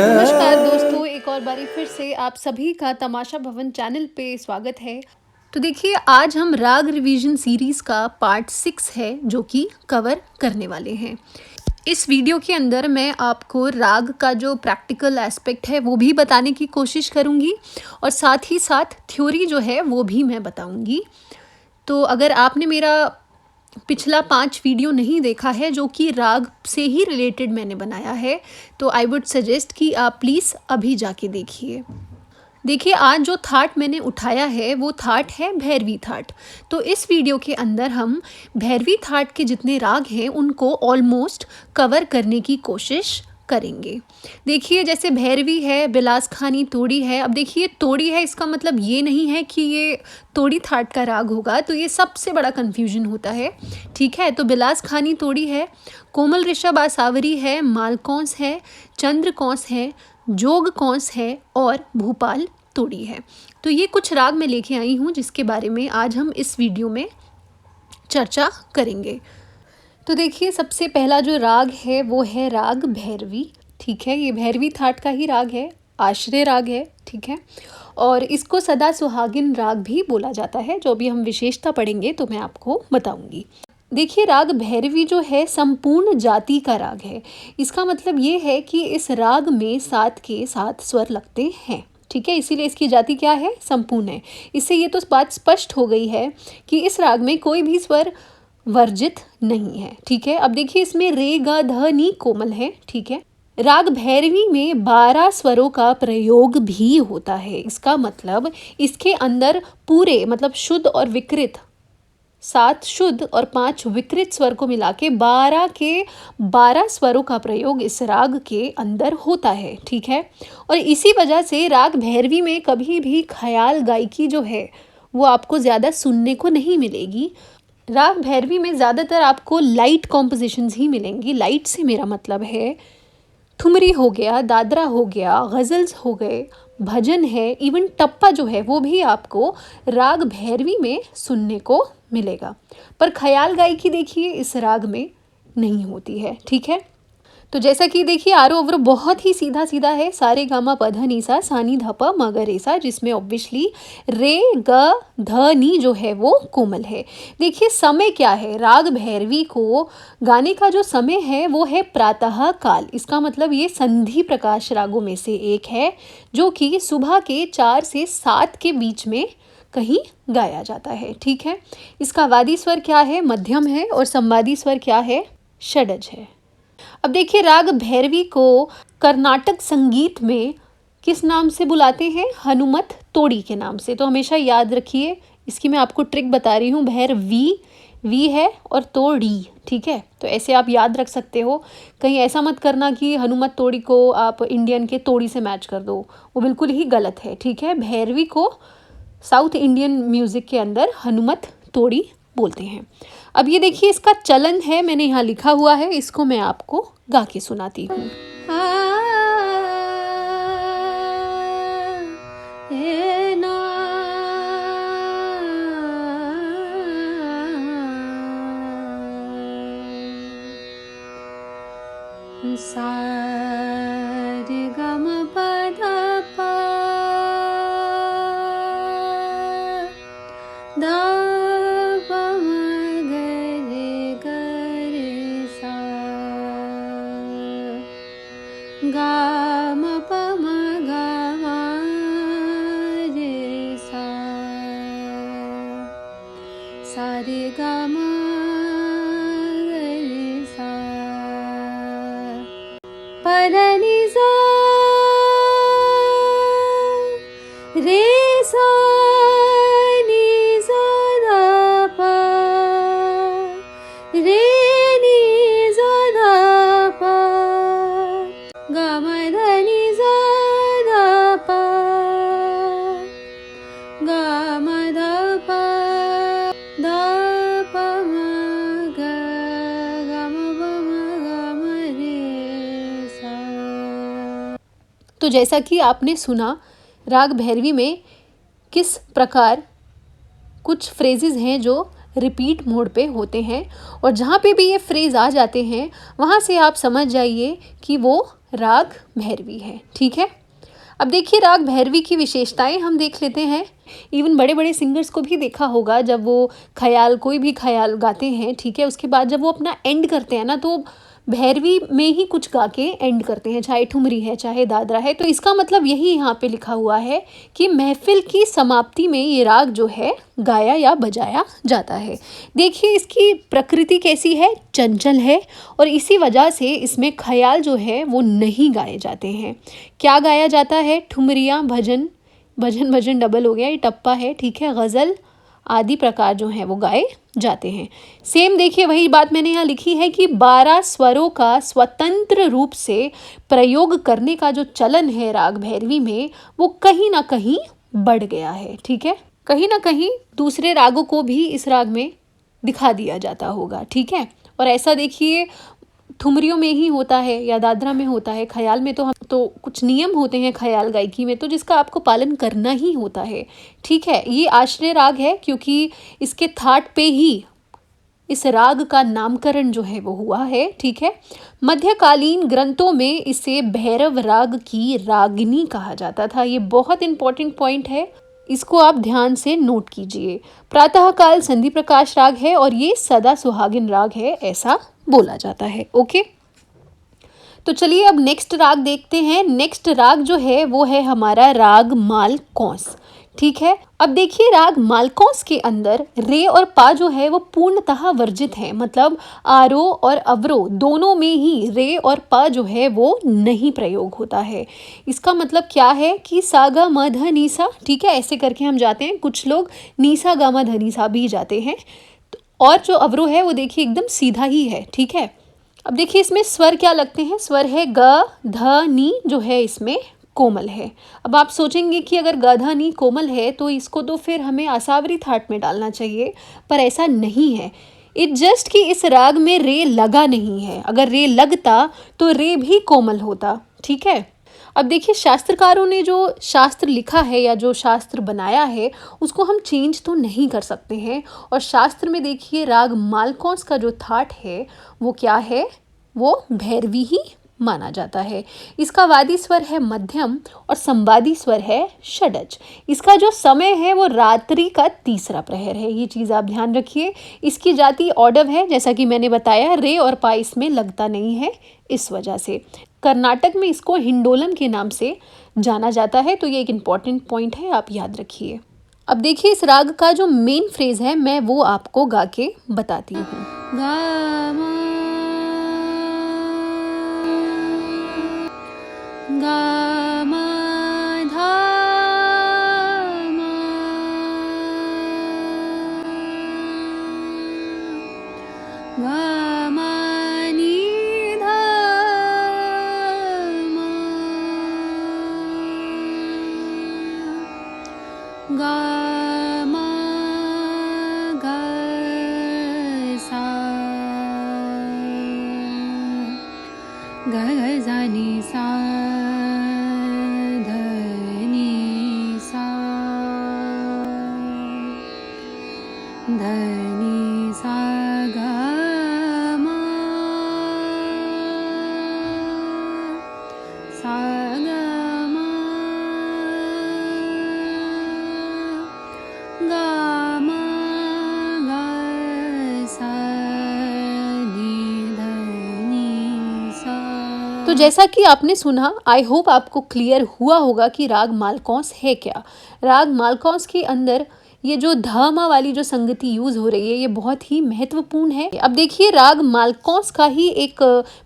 नमस्कार दोस्तों, एक और बारी फिर से आप सभी का तमाशा भवन चैनल पे स्वागत है। तो देखिए, आज हम राग रिवीजन सीरीज़ का पार्ट 6 है जो कि कवर करने वाले हैं। इस वीडियो के अंदर मैं आपको राग का जो प्रैक्टिकल एस्पेक्ट है वो भी बताने की कोशिश करूँगी और साथ ही साथ थ्योरी जो है वो भी मैं बताऊँगी। तो अगर आपने मेरा पिछला 5 वीडियो नहीं देखा है जो कि राग से ही रिलेटेड मैंने बनाया है, तो आई वुड सजेस्ट कि आप प्लीज़ अभी जाके देखिए। देखिए, आज जो थाट मैंने उठाया है वो थाट है भैरवी थाट। तो इस वीडियो के अंदर हम भैरवी थाट के जितने राग हैं उनको ऑलमोस्ट कवर करने की कोशिश करेंगे। देखिए, जैसे भैरवी है, बिलासखानी तोड़ी है। अब देखिए, तोड़ी है इसका मतलब ये नहीं है कि ये तोड़ी थाट का राग होगा, तो ये सबसे बड़ा कन्फ्यूजन होता है। ठीक है, तो बिलासखानी तोड़ी है, कोमल ऋषभ आसावरी है, मालकौंस है, चंद्रकौंस है, जोग कौंस है और भूपाल तोड़ी है। तो ये कुछ राग मैं लेके आई हूँ जिसके बारे में आज हम इस वीडियो में चर्चा करेंगे। तो देखिए, सबसे पहला जो राग है वो है राग भैरवी। ठीक है, ये भैरवी थाट का ही राग है, आश्रय राग है। ठीक है, और इसको सदा सुहागिन राग भी बोला जाता है। जो भी हम विशेषता पढ़ेंगे तो मैं आपको बताऊंगी। देखिए, राग भैरवी जो है संपूर्ण जाति का राग है। इसका मतलब ये है कि इस राग में 7 के 7 स्वर लगते हैं। ठीक है, इसीलिए इसकी जाति क्या है, संपूर्ण है। इससे ये तो बात स्पष्ट हो गई है कि इस राग में कोई भी स्वर वर्जित नहीं है। ठीक है, अब देखिए, इसमें रे ग ध नी कोमल है। ठीक है, राग भैरवी में 12 स्वरों का प्रयोग भी होता है। इसका मतलब इसके अंदर पूरे मतलब शुद्ध और विकृत 7 शुद्ध और 5 विकृत स्वर को मिला के 12 के 12 स्वरों का प्रयोग इस राग के अंदर होता है। ठीक है, और इसी वजह से राग भैरवी में कभी भी ख्याल गायकी जो है वो आपको ज़्यादा सुनने को नहीं मिलेगी। राग भैरवी में ज़्यादातर आपको लाइट कॉम्पोजिशंस ही मिलेंगी। लाइट से मेरा मतलब है ठुमरी हो गया, दादरा हो गया, गज़ल्स हो गए, भजन है, इवन टप्पा जो है वो भी आपको राग भैरवी में सुनने को मिलेगा। पर ख्याल गायकी देखिए इस राग में नहीं होती है। ठीक है, तो जैसा कि देखिए, आरो अवरो बहुत ही सीधा सीधा है, सारे गामा पध नी सा सानी धप मगर ऐसा, जिसमें ऑब्वियसली रे ग ध नी जो है वो कोमल है। देखिए, समय क्या है, राग भैरवी को गाने का जो समय है वो है प्रातः काल। इसका मतलब ये संधि प्रकाश रागों में से एक है जो कि सुबह के 4 से 7 के बीच में कहीं गाया जाता है। ठीक है, इसका वादी स्वर क्या है, मध्यम है, और संवादी स्वर क्या है, षडज है। अब देखिए, राग भैरवी को कर्नाटक संगीत में किस नाम से बुलाते हैं, हनुमत तोड़ी के नाम से। तो हमेशा याद रखिए, इसकी मैं आपको ट्रिक बता रही हूँ। भैरवी वी है और तोड़ी। ठीक है, तो ऐसे आप याद रख सकते हो। कहीं ऐसा मत करना कि हनुमत तोड़ी को आप इंडियन के तोड़ी से मैच कर दो, वो बिल्कुल ही गलत है। ठीक है, भैरवी को साउथ इंडियन म्यूज़िक के अंदर हनुमत तोड़ी बोलते हैं। अब ये देखिए, इसका चलन है, मैंने यहाँ लिखा हुआ है, इसको मैं आपको गा के सुनाती हूँ। सा रे ग म प ध प ध प म ग रे सा ग म प म ग म रे सा रे ग म रे सा प ध नि सा रे सा नि सा ध प रे नि सा ध प ग म ध नि सा ध प ग म ध प ध प म ग ग म प म ग म रे सा। तो जैसा कि आपने सुना, राग भैरवी में किस प्रकार कुछ फ्रेजेस हैं जो रिपीट मोड पे होते हैं, और जहाँ पे भी ये फ्रेज आ जाते हैं वहाँ से आप समझ जाइए कि वो राग भैरवी है। ठीक है, अब देखिए राग भैरवी की विशेषताएं हम देख लेते हैं। इवन बड़े बड़े सिंगर्स को भी देखा होगा, जब वो ख्याल, कोई भी ख्याल गाते हैं, ठीक है, उसके बाद जब वो अपना एंड करते हैं ना, तो भैरवी में ही कुछ गा के एंड करते हैं, चाहे ठुमरी है चाहे दादरा है। तो इसका मतलब यही यहाँ पे लिखा हुआ है कि महफिल की समाप्ति में ये राग जो है गाया या बजाया जाता है। देखिए इसकी प्रकृति कैसी है, चंचल है, और इसी वजह से इसमें ख्याल जो है वो नहीं गाए जाते हैं। क्या गाया जाता है, ठुमरियाँ, भजन, भजन भजन डबल हो गया, ये टप्पा है, ठीक है, गज़ल आदि प्रकार जो हैं वो गाए जाते हैं। सेम देखिए वही बात मैंने यहाँ लिखी है कि 12 स्वरों का स्वतंत्र रूप से प्रयोग करने का जो चलन है राग भैरवी में, वो कहीं ना कहीं बढ़ गया है। ठीक है, कहीं ना कहीं दूसरे रागों को भी इस राग में दिखा दिया जाता होगा। ठीक है, और ऐसा देखिए ठुमरियों में ही होता है या दादरा में होता है। ख्याल में तो हम तो कुछ नियम होते हैं ख्याल गायकी में, तो जिसका आपको पालन करना ही होता है। ठीक है, ये आश्रय राग है क्योंकि इसके थाट पे ही इस राग का नामकरण जो है वो हुआ है। ठीक है, मध्यकालीन ग्रंथों में इसे भैरव राग की रागिनी कहा जाता था। ये बहुत इंपॉर्टेंट पॉइंट है, इसको आप ध्यान से नोट कीजिए। प्रातःकाल संधि प्रकाश राग है और ये सदा सुहागिन राग है, ऐसा बोला जाता है। ओके, तो चलिए अब नेक्स्ट राग देखते हैं। नेक्स्ट राग जो है वो है हमारा राग मालकौंस। ठीक है, अब देखिए राग मालकौंस के अंदर रे और पा जो है वो पूर्णतः वर्जित है, मतलब आरोह और अवरोह दोनों में ही रे और पा जो है वो नहीं प्रयोग होता है। इसका मतलब क्या है कि सा गा म ध नी सा, ठीक है, ऐसे करके हम जाते हैं। कुछ लोग नी सा गा म ध नी सा भी जाते हैं, और जो अवरोह है वो देखिए एकदम सीधा ही है। ठीक है, अब देखिए इसमें स्वर क्या लगते हैं, स्वर है ग ध नी जो है इसमें कोमल है। अब आप सोचेंगे कि अगर ग ध नी कोमल है तो इसको तो फिर हमें आसावरी थाट में डालना चाहिए, पर ऐसा नहीं है। इट जस्ट कि इस राग में रे लगा नहीं है, अगर रे लगता तो रे भी कोमल होता। ठीक है, अब देखिए शास्त्रकारों ने जो शास्त्र लिखा है या जो शास्त्र बनाया है उसको हम चेंज तो नहीं कर सकते हैं, और शास्त्र में देखिए राग मालकौंस का जो थाट है वो क्या है, वो भैरवी ही माना जाता है। इसका वादी स्वर है मध्यम और संवादी स्वर है षडज। इसका जो समय है वो रात्रि का तीसरा प्रहर है, ये चीज़ आप ध्यान रखिए। इसकी जाति ऑडव है, जैसा कि मैंने बताया रे और पा इसमें लगता नहीं है, इस वजह से कर्नाटक में इसको हिंडोलन के नाम से जाना जाता है। तो ये एक इम्पॉर्टेंट पॉइंट है, आप याद रखिए। अब देखिए इस राग का जो मेन फ्रेज है मैं वो आपको गा के बताती हूँ। गा मा गा मा धा मा गा मा नी धा मा गा मा गा सा गा गा सा नी सा ध नी सा ध नी सा गा मा सा गा मा गा मा गा सा नी ध नी सा। तो जैसा कि आपने सुना, आई होप आपको क्लियर हुआ होगा कि राग मालकौंस है क्या। राग मालकौंस के अंदर ये जो धामा वाली जो संगति यूज हो रही है ये बहुत ही महत्वपूर्ण है। अब देखिए राग मालकौंस का ही एक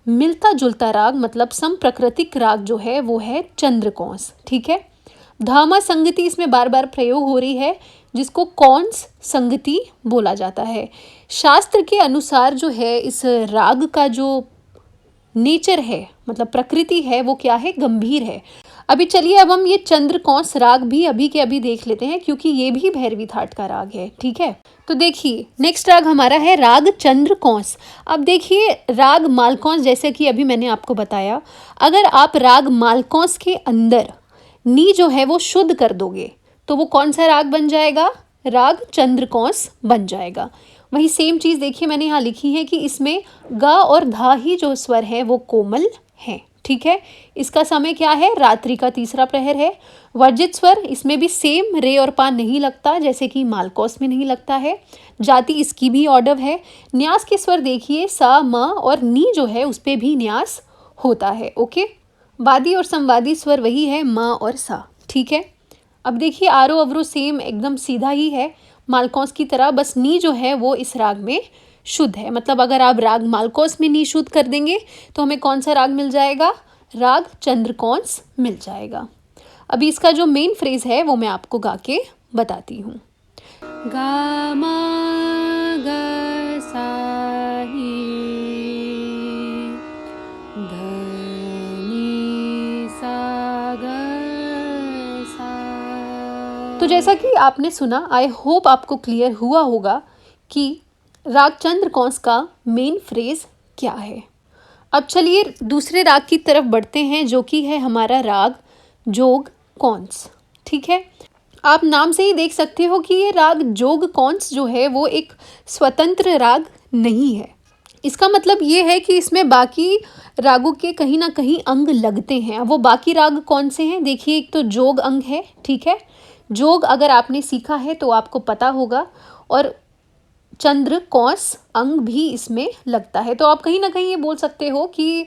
मिलता जुलता राग, मतलब समप्रकृतिक राग जो है वो है चंद्रकौंस। ठीक है, धामा संगति इसमें बार बार प्रयोग हो रही है, जिसको कौंस संगति बोला जाता है। शास्त्र के अनुसार जो है इस राग का जो नेचर है, मतलब प्रकृति है, वो क्या है, गंभीर है। अभी चलिए अब हम ये चंद्रकौंस राग भी अभी के अभी देख लेते हैं, क्योंकि ये भी भैरवी थाट का राग है। ठीक है, तो देखिए नेक्स्ट राग हमारा है राग चंद्रकौंस। अब देखिए राग मालकौंस, जैसे कि अभी मैंने आपको बताया, अगर आप राग मालकौंस के अंदर नी जो है वो शुद्ध कर दोगे तो वो कौन सा राग बन जाएगा, राग चंद्रकौंस बन जाएगा। वही सेम चीज़ देखिए मैंने यहाँ लिखी है कि इसमें ग और धा ही जो स्वर हैं वो कोमल हैं। ठीक है, इसका समय क्या है, रात्रि का तीसरा प्रहर है। वर्जित स्वर, इसमें भी सेम रे और पा नहीं लगता, जैसे कि मालकोस में नहीं लगता है। जाति इसकी भी ऑडव है। न्यास के स्वर देखिए सा म और नी जो है उस पर भी न्यास होता है। ओके, वादी और संवादी स्वर वही है म और सा। ठीक है, अब देखिए आरो अवरो सेम एकदम सीधा ही है मालकोस की तरह, बस नी जो है वो इस राग में शुद्ध है। मतलब अगर आप राग मालकोस में नी शुद्ध कर देंगे तो हमें कौन सा राग मिल जाएगा, राग चंद्रकौंस मिल जाएगा। अभी इसका जो मेन फ्रेज है वो मैं आपको गा के बताती हूँ। गा मा ग सा ही ध नी सा ग सा। तो जैसा कि आपने सुना, आई होप आपको क्लियर हुआ होगा कि राग चंद्रकौंस का मेन फ्रेज क्या है। अब चलिए दूसरे राग की तरफ बढ़ते हैं जो कि है हमारा राग जोग कौंस। ठीक है, आप नाम से ही देख सकते हो कि ये राग जोग कौंस जो है वो एक स्वतंत्र राग नहीं है। इसका मतलब ये है कि इसमें बाकी रागों के कहीं ना कहीं अंग लगते हैं। वो बाकी राग कौन से हैं, देखिए एक तो जोग अंग है। ठीक है, जोग अगर आपने सीखा है तो आपको पता होगा, और चंद्र कौंस अंग भी इसमें लगता है। तो आप कहीं ना कहीं ये बोल सकते हो कि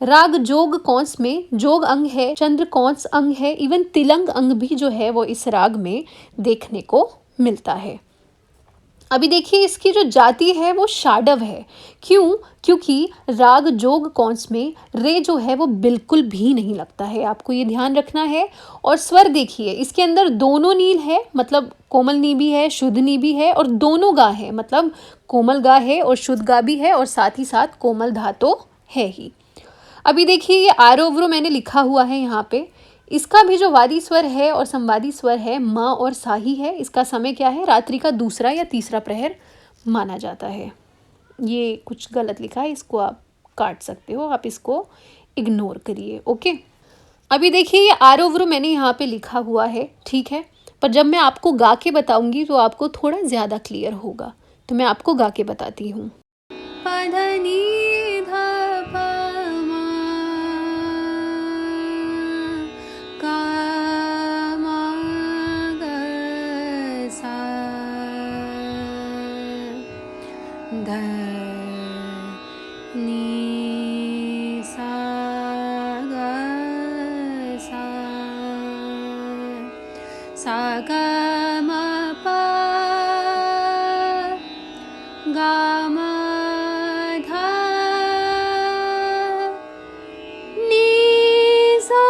राग जोग कौंस में जोग अंग है, चंद्र कौंस अंग है, इवन तिलंग अंग भी जो है वो इस राग में देखने को मिलता है। अभी देखिए इसकी जो जाति है वो षाडव है। क्यों? क्योंकि राग जोग कौंस में रे जो है वो बिल्कुल भी नहीं लगता है, आपको ये ध्यान रखना है। और स्वर देखिए इसके अंदर दोनों नील है, मतलब कोमल नी भी है, शुद्ध नी भी है, और दोनों गा है, मतलब कोमल गा है और शुद्ध गा भी है, और साथ ही साथ कोमल धा तो है ही। अभी देखिए ये आरोवरो मैंने लिखा हुआ है यहाँ पे, इसका भी जो वादी स्वर है और संवादी स्वर है म और सा ही है। इसका समय क्या है, रात्रि का दूसरा या तीसरा प्रहर माना जाता है। ये कुछ गलत लिखा है, इसको आप काट सकते हो, आप इसको इग्नोर करिए। ओके, अभी देखिए ये आरोवरो मैंने यहाँ पे लिखा हुआ है। ठीक है, पर जब मैं आपको गा के बताऊंगी तो आपको थोड़ा ज़्यादा क्लियर होगा, तो मैं आपको गा के बताती हूँ। ध नी सा ग सा, सा ग म प गा म धा नी सा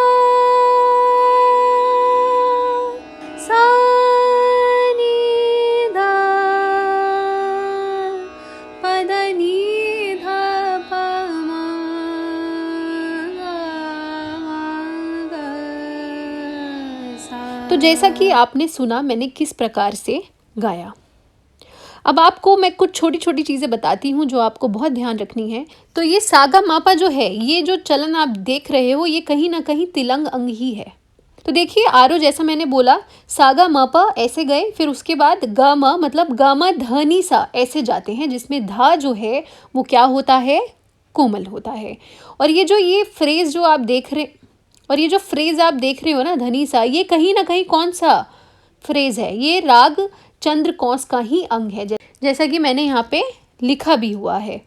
सा नी धा पद नी धा प म ग सा। तो जैसा कि आपने सुना मैंने किस प्रकार से गाया। अब आपको मैं कुछ छोटी छोटी चीज़ें बताती हूँ जो आपको बहुत ध्यान रखनी है। तो ये सागा मापा जो है, ये जो चलन आप देख रहे हो, ये कहीं ना कहीं तिलंग अंग ही है। तो देखिए आरो जैसा मैंने बोला, सागा मापा ऐसे गए, फिर उसके बाद ग म मतलब ग म ध नी सा ऐसे जाते हैं, जिसमें धा जो है वो क्या होता है, कोमल होता है। और ये फ्रेज जो आप देख रहे हो ना, धनी सा, ये कहीं ना कहीं कौन सा फ्रेज है, ये राग चंद्रकौंस का ही अंग है, जैसा कि मैंने यहाँ पे लिखा भी हुआ है।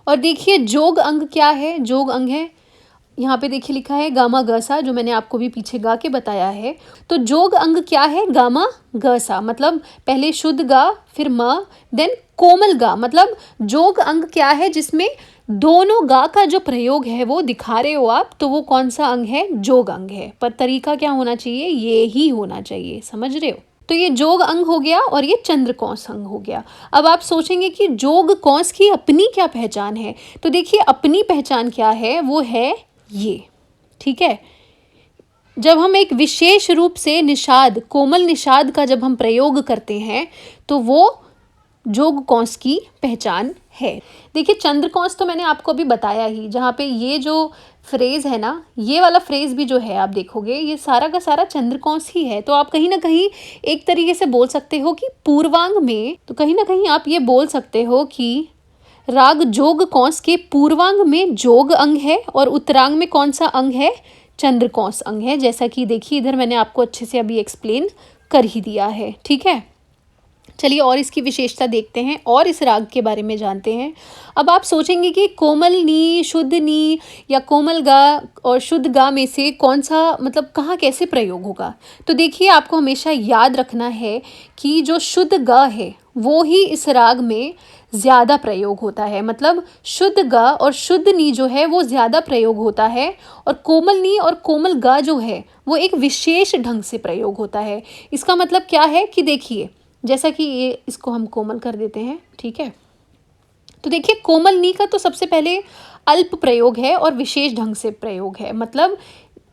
और देखिए जोग अंग क्या है, जोग अंग है यहाँ पे देखिए लिखा है गामा गसा, जो मैंने आपको भी पीछे गा के बताया है। तो जोग अंग क्या है, गामा गसा, मतलब पहले शुद्ध गा फिर म देन कोमल गा, मतलब जोग अंग क्या है, जिसमें दोनों गा का जो प्रयोग है वो दिखा रहे हो आप, तो वो कौन सा अंग है, जोग अंग है। पर तरीका क्या होना चाहिए, ये ही होना चाहिए, समझ रहे हो। तो ये जोग अंग हो गया और ये चंद्रकौंस अंग हो गया। अब आप सोचेंगे कि जोग कौंस की अपनी क्या पहचान है, तो देखिए अपनी पहचान क्या है, वो है ये। ठीक है, जब हम एक विशेष रूप से निषाद, कोमल निषाद का जब हम प्रयोग करते हैं तो वो जोग कौंस की पहचान है। देखिए चंद्रकौंस तो मैंने आपको अभी बताया ही, जहाँ पे ये जो फ्रेज है ना, ये वाला फ्रेज भी जो है आप देखोगे ये सारा का सारा चंद्रकौंस ही है। तो आप कहीं ना कहीं एक तरीके से बोल सकते हो कि पूर्वांग में, तो कहीं ना कहीं आप ये बोल सकते हो कि राग जोग कौंस के पूर्वांग में जोग अंग है और उत्तरांग में कौन सा अंग है, चंद्रकौंस अंग है। जैसा कि देखिए इधर मैंने आपको अच्छे से अभी एक्सप्लेन कर ही दिया है, ठीक है। चलिए और इसकी विशेषता देखते हैं और इस राग के बारे में जानते हैं। अब आप सोचेंगे कि कोमल नी, शुद्ध नी या कोमल गा और शुद्ध गा में से कौन सा, मतलब कहाँ कैसे प्रयोग होगा। तो देखिए आपको हमेशा याद रखना है कि जो शुद्ध गा है वो ही इस राग में ज़्यादा प्रयोग होता है। मतलब शुद्ध गा और शुद्ध नी जो है वो ज़्यादा प्रयोग होता है, और कोमल नी और कोमल गा जो है वो एक विशेष ढंग से प्रयोग होता है। इसका मतलब क्या है कि देखिए, जैसा कि ये इसको हम कोमल कर देते हैं, ठीक है। तो देखिए कोमल नी का तो सबसे पहले अल्प प्रयोग है और विशेष ढंग से प्रयोग है। मतलब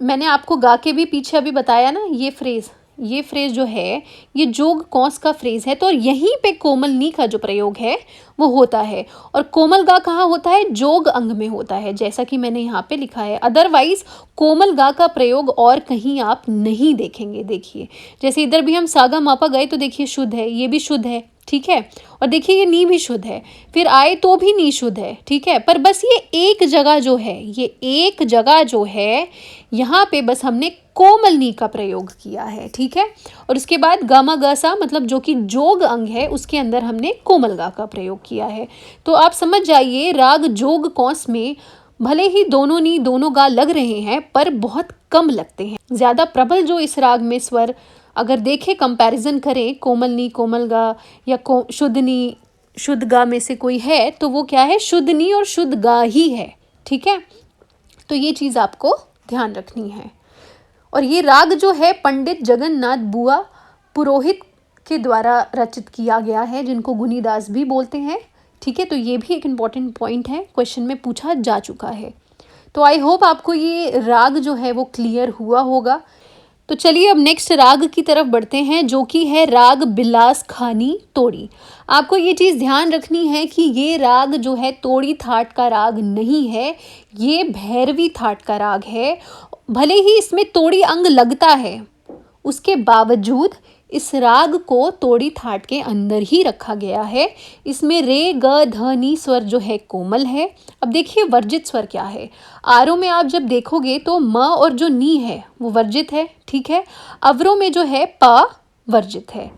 मैंने आपको गा के भी पीछे अभी बताया ना, ये फ्रेज जो है ये जोग कौंस का फ्रेज है, तो यहीं पे कोमल नी का जो प्रयोग है वो होता है। और कोमल गा कहाँ होता है, जोग अंग में होता है, जैसा कि मैंने यहाँ पे लिखा है। अदरवाइज कोमल गा का प्रयोग और कहीं आप नहीं देखेंगे। देखिए जैसे इधर भी हम सागा मापा गए तो देखिए शुद्ध है, ये भी शुद्ध है, ठीक है। और देखिए ये नी भी शुद्ध है, फिर आए तो भी नी शुद्ध है, ठीक है। पर बस ये एक जगह जो है, ये एक जगह जो है यहाँ पे बस हमने कोमल नी का प्रयोग किया है, ठीक है। और उसके बाद गामा गा सा, मतलब जो कि जोग अंग है उसके अंदर हमने कोमल गा का प्रयोग किया है। तो आप समझ जाइए राग जोग कौंस में भले ही दोनों नी दोनों गा लग रहे हैं पर बहुत कम लगते हैं। ज़्यादा प्रबल जो इस राग में स्वर अगर देखें, कंपैरिजन करें कोमल नी कोमल गा या शुद्ध नी शुद्ध गा में से कोई है तो वो क्या है, शुद्ध नी और शुद्ध गा ही है, ठीक है। तो ये चीज़ आपको ध्यान रखनी है। और ये राग जो है पंडित जगन्नाथ बुआ पुरोहित के द्वारा रचित किया गया है, जिनको गुनीदास भी बोलते हैं, ठीक है। तो ये भी एक इम्पॉर्टेंट पॉइंट है, क्वेश्चन में पूछा जा चुका है। तो आई होप आपको ये राग जो है वो क्लियर हुआ होगा। तो चलिए अब नेक्स्ट राग की तरफ बढ़ते हैं, जो कि है राग बिलास खानी तोड़ी। आपको ये चीज़ ध्यान रखनी है कि ये राग जो है तोड़ी थाट का राग नहीं है, ये भैरवी थाट का राग है। भले ही इसमें तोड़ी अंग लगता है, उसके बावजूद इस राग को तोड़ी थाट के अंदर ही रखा गया है। इसमें रे ग ध नी स्वर जो है कोमल है। अब देखिए वर्जित स्वर क्या है। आरों में आप जब देखोगे तो म और जो नी है वो वर्जित है, ठीक है। अवरों में जो है प वर्जित है।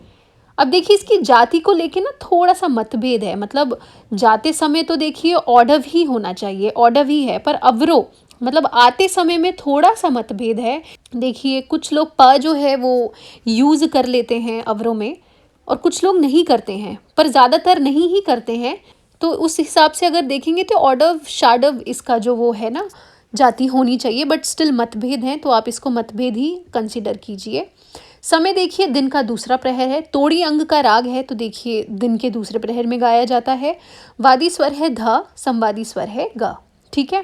अब देखिए इसकी जाति को लेके ना थोड़ा सा मतभेद है। मतलब जाते समय तो देखिए ऑडव ही होना चाहिए, ऑडव ही है, पर अवरो मतलब आते समय में थोड़ा सा मतभेद है। देखिए कुछ लोग प जो है वो यूज़ कर लेते हैं अवरों में और कुछ लोग नहीं करते हैं, पर ज़्यादातर नहीं ही करते हैं। तो उस हिसाब से अगर देखेंगे तो ऑडव शाडव इसका जो वो है ना जाति होनी चाहिए, बट स्टिल मतभेद है, तो आप इसको मतभेद ही कंसिडर कीजिए। समय देखिए दिन का दूसरा प्रहर है, तोड़ी अंग का राग है, तो देखिए दिन के दूसरे प्रहर में गाया जाता है। वादी स्वर है ध, संवादी स्वर है ग, ठीक है।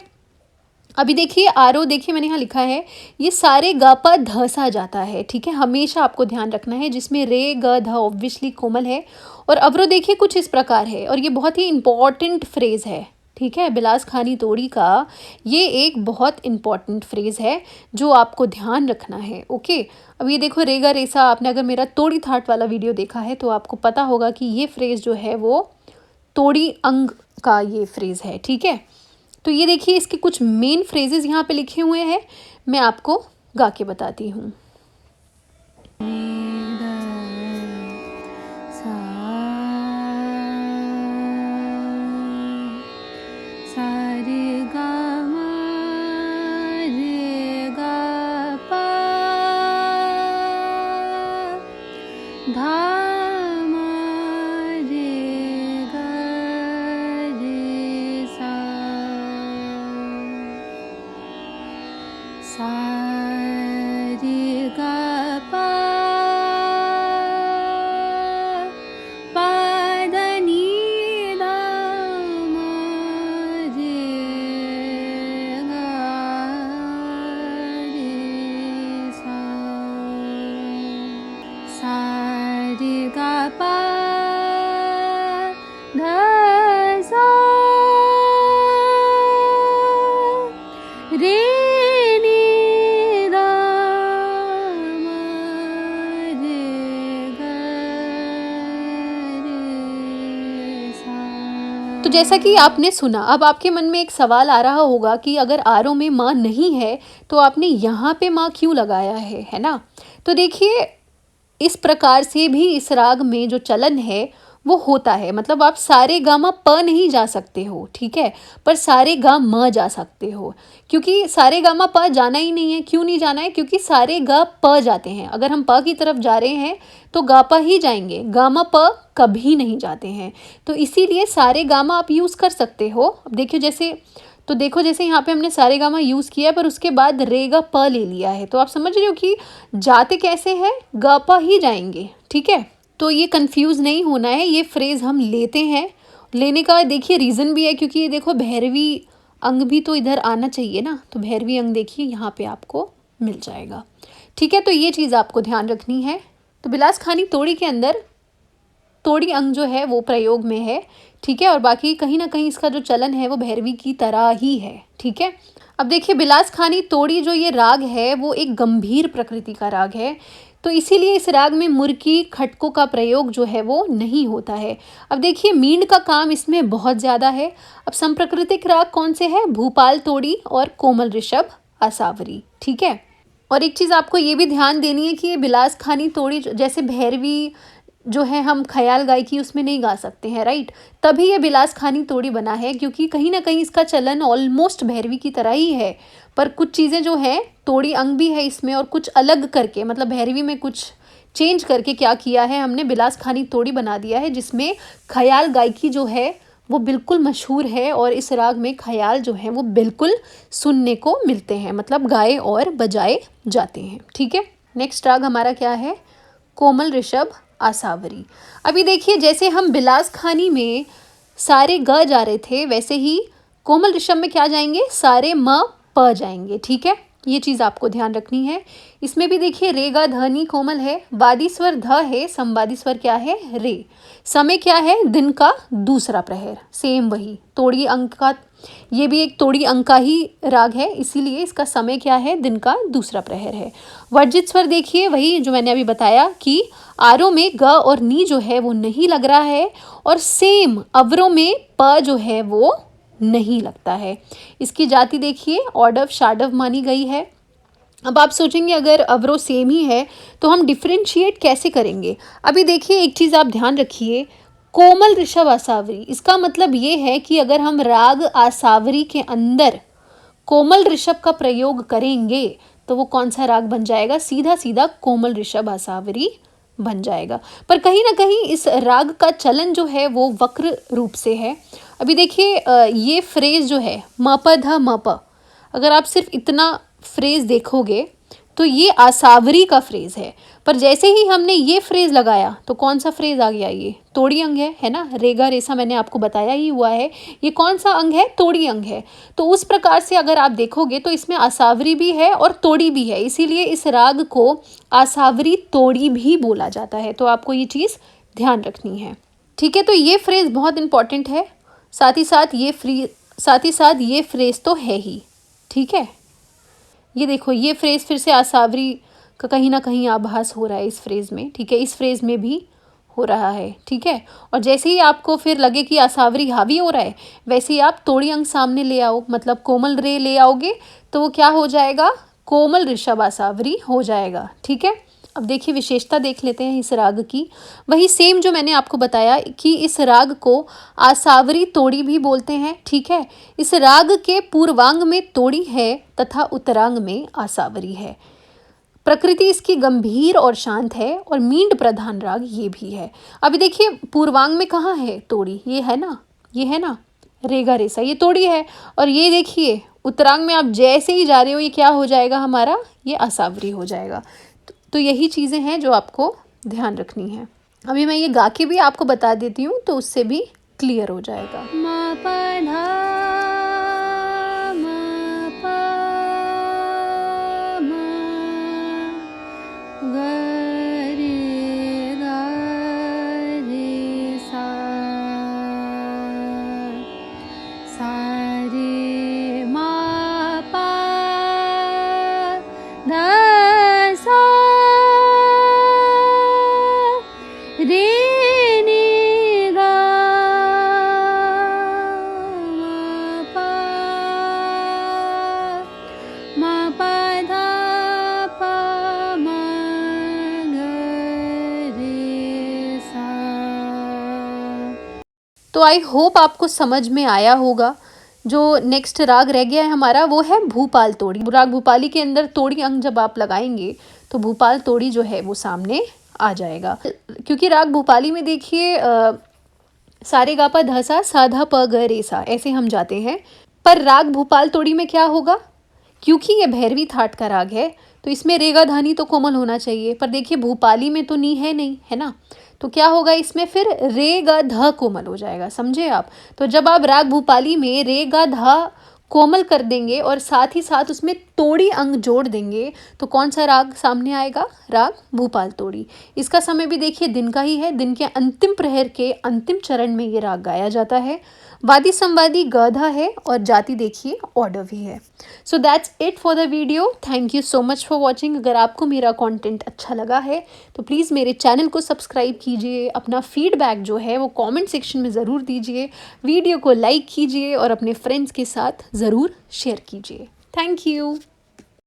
अभी देखिए आरो, देखिए मैंने यहाँ लिखा है ये सारे ग पर ध सा जाता है, ठीक है। हमेशा आपको ध्यान रखना है, जिसमें रे ग ध ऑब्वियसली कोमल है। और अवरो देखिए कुछ इस प्रकार है, और ये बहुत ही इंपॉर्टेंट फ्रेज है, ठीक है। बिलास खानी तोड़ी का ये एक बहुत इंपॉर्टेंट फ्रेज है जो आपको ध्यान रखना है, ओके। अब ये देखो रेगा रेसा, आपने अगर मेरा तोड़ी थाट वाला वीडियो देखा है तो आपको पता होगा कि ये फ्रेज जो है वो तोड़ी अंग का ये फ्रेज है, ठीक है। तो ये देखिए इसके कुछ मेन फ्रेजेस यहाँ पे लिखे हुए हैं, मैं आपको गा के बताती हूँ। तो जैसा कि आपने सुना, अब आपके मन में एक सवाल आ रहा होगा कि अगर आरों में माँ नहीं है तो आपने यहाँ पे माँ क्यों लगाया है ना? तो देखिए, इस प्रकार से भी इस राग में जो चलन है वो होता है। मतलब आप सारे गा मा प नहीं जा सकते हो, ठीक है, पर सारे गा म जा सकते हो। क्योंकि सारे गा मा प जाना ही नहीं है। क्यों नहीं जाना है? क्योंकि सारे गा प जाते हैं। अगर हम प की तरफ जा रहे हैं तो गा पा ही जाएंगे, गा मा प कभी नहीं जाते हैं। तो इसीलिए सारे गा मा आप यूज़ कर सकते हो। अब देखिए जैसे, तो देखो जैसे यहाँ पे हमने सारे गामा यूज़ किया है पर उसके बाद रे गा प ले लिया है, तो आप समझ रहे हो कि जाते कैसे हैं, गा पा ही जाएंगे, ठीक है। तो ये कंफ्यूज नहीं होना है, ये फ्रेज हम लेते हैं। लेने का देखिए रीज़न भी है, क्योंकि ये देखो भैरवी अंग भी तो इधर आना चाहिए ना, तो भैरवी अंग देखिए यहाँ पे आपको मिल जाएगा, ठीक है। तो ये चीज़ आपको ध्यान रखनी है। तो बिलास खानी तोड़ी के अंदर तोड़ी अंग जो है वो प्रयोग में है, ठीक है, और बाकी कहीं ना कहीं इसका जो चलन है वो भैरवी की तरह ही है, ठीक है। अब देखिए, बिलास खानी तोड़ी जो ये राग है वो एक गंभीर प्रकृति का राग है, तो इसीलिए इस राग में मुर्की खटकों का प्रयोग जो है वो नहीं होता है। अब देखिए, मींड का काम इसमें बहुत ज़्यादा है। अब संप्रकृतिक राग कौन से हैं? भूपाल तोड़ी और कोमल ऋषभ आसावरी, ठीक है। और एक चीज़ आपको ये भी ध्यान देनी है कि ये बिलास खानी तोड़ी जैसे भैरवी जो है हम ख्याल गायकी उसमें नहीं गा सकते हैं, राइट। तभी ये बिलास खानी तोड़ी बना है, क्योंकि कहीं ना कहीं इसका चलन ऑलमोस्ट भैरवी की तरह ही है, पर कुछ चीज़ें जो हैं, तोड़ी अंग भी है इसमें और कुछ अलग करके, मतलब भैरवी में कुछ चेंज करके क्या किया है हमने, बिलास खानी तोड़ी बना दिया है, जिसमें ख्याल गायकी जो है वो बिल्कुल मशहूर है। और इस राग में ख्याल जो है वो बिल्कुल सुनने को मिलते हैं, मतलब गाए और बजाए जाते हैं, ठीक है। नेक्स्ट राग हमारा क्या है? कोमल ऋषभ आसावरी। अभी देखिए, जैसे हम बिलास खानी में सारे ग जा रहे थे, वैसे ही कोमल ऋषभ में क्या जाएंगे? सारे म प जाएंगे, ठीक है। ये चीज़ आपको ध्यान रखनी है। इसमें भी देखिए, रे गा ध नी कोमल है, वादी स्वर ध है, संवादी स्वर क्या है? रे। समय क्या है? दिन का दूसरा प्रहर, सेम वही तोड़ी अंक का, ये भी एक तोड़ी अंक का ही राग है, इसीलिए इसका समय क्या है? दिन का दूसरा प्रहर है। वर्जित स्वर देखिए, वही जो मैंने अभी बताया कि आरों में ग और नी जो है वो नहीं लग रहा है, और सेम अवरों में प जो है वो नहीं लगता है। इसकी जाति देखिए, ऑडव शाडव मानी गई है। अब आप सोचेंगे अगर अवरों सेम ही है तो हम डिफ्रेंशिएट कैसे करेंगे? अभी देखिए, एक चीज़ आप ध्यान रखिए, कोमल ऋषभ आसावरी, इसका मतलब ये है कि अगर हम राग आसावरी के अंदर कोमल ऋषभ का प्रयोग करेंगे तो वो कौन सा राग बन जाएगा? सीधा सीधा कोमल ऋषभ आसावरी बन जाएगा। पर कहीं ना कहीं इस राग का चलन जो है वो वक्र रूप से है। अभी देखिए, ये फ्रेज जो है म प ध म प, अगर आप सिर्फ इतना फ्रेज देखोगे तो ये आसावरी का फ्रेज है, पर जैसे ही हमने ये फ्रेज लगाया तो कौन सा फ्रेज आ गया? ये तोड़ी अंग है ना। रेगा रेसा मैंने आपको बताया ही हुआ है, ये कौन सा अंग है? तोड़ी अंग है। तो उस प्रकार से अगर आप देखोगे तो इसमें आसावरी भी है और तोड़ी भी है, इसीलिए इस राग को आसावरी तोड़ी भी बोला जाता है। तो आपको ये चीज़ ध्यान रखनी है, ठीक है। तो ये फ्रेज बहुत इंपॉर्टेंट है, साथ ही साथ ये फ्रेज तो है ही, ठीक है। ये देखो, ये फ्रेज फिर से आसावरी का कहीं ना कहीं आभास हो रहा है इस फ्रेज में, ठीक है, इस फ्रेज में भी हो रहा है, ठीक है। और जैसे ही आपको फिर लगे कि आसावरी हावी हो रहा है, वैसे ही आप तोड़ी अंग सामने ले आओ, मतलब कोमल रे ले आओगे तो वो क्या हो जाएगा? कोमल ऋषभ आसावरी हो जाएगा, ठीक है। अब देखिए, विशेषता देख लेते हैं इस राग की। वही सेम जो मैंने आपको बताया कि इस राग को आसावरी तोड़ी भी बोलते हैं, ठीक है। इस राग के पूर्वांग में तोड़ी है तथा उत्तरांग में आसावरी है। प्रकृति इसकी गंभीर और शांत है, और मींड प्रधान राग ये भी है। अभी देखिए, पूर्वांग में कहाँ है तोड़ी? ये है ना, ये है ना, रेगा रेसा, ये तोड़ी है। और ये देखिए, उत्तरांग में आप जैसे ही जा रहे हो ये क्या हो जाएगा हमारा? ये आसावरी हो जाएगा। तो यही चीज़ें हैं जो आपको ध्यान रखनी है। अभी मैं ये गा के भी आपको बता देती हूँ तो उससे भी क्लियर हो जाएगा। म प ध म प म ग रे ग रे सा सा रे म प ध सा रे नी गा तो आई होप आपको समझ में आया होगा। जो नेक्स्ट राग रह गया है हमारा वो है भूपाल तोड़ी। राग भूपाली के अंदर तोड़ी अंग जब आप लगाएंगे तो भूपाल तोड़ी जो है वो सामने आ जाएगा। क्योंकि राग भूपाली में देखिए सारे गा पा धा सा सा धा प ग रे सा ऐसे हम जाते हैं, पर राग भूपाल तोड़ी में क्या होगा, क्योंकि ये भैरवी थाट का राग है तो इसमें रेगा धानी तो कोमल होना चाहिए, पर देखिए भूपाली में तो नी है नहीं, है ना। तो क्या होगा इसमें फिर रे गा ध कोमल हो जाएगा, समझे आप। तो जब आप राग भूपाली में रे गा ध कोमल कर देंगे और साथ ही साथ उसमें तोड़ी अंग जोड़ देंगे तो कौन सा राग सामने आएगा, राग भूपाल तोड़ी। इसका समय भी देखिए दिन का ही है, दिन के अंतिम प्रहर के अंतिम चरण में ये राग गाया जाता है। वादी संवादी गाधा है और जाति देखिए ऑर्डर भी है। So that's it for the video. Thank you so much for watching. अगर आपको मेरा कंटेंट अच्छा लगा है तो प्लीज़ मेरे चैनल को सब्सक्राइब कीजिए। अपना फीडबैक जो है वो कमेंट सेक्शन में ज़रूर दीजिए। वीडियो को लाइक कीजिए और अपने फ्रेंड्स के साथ ज़रूर शेयर कीजिए। Thank you.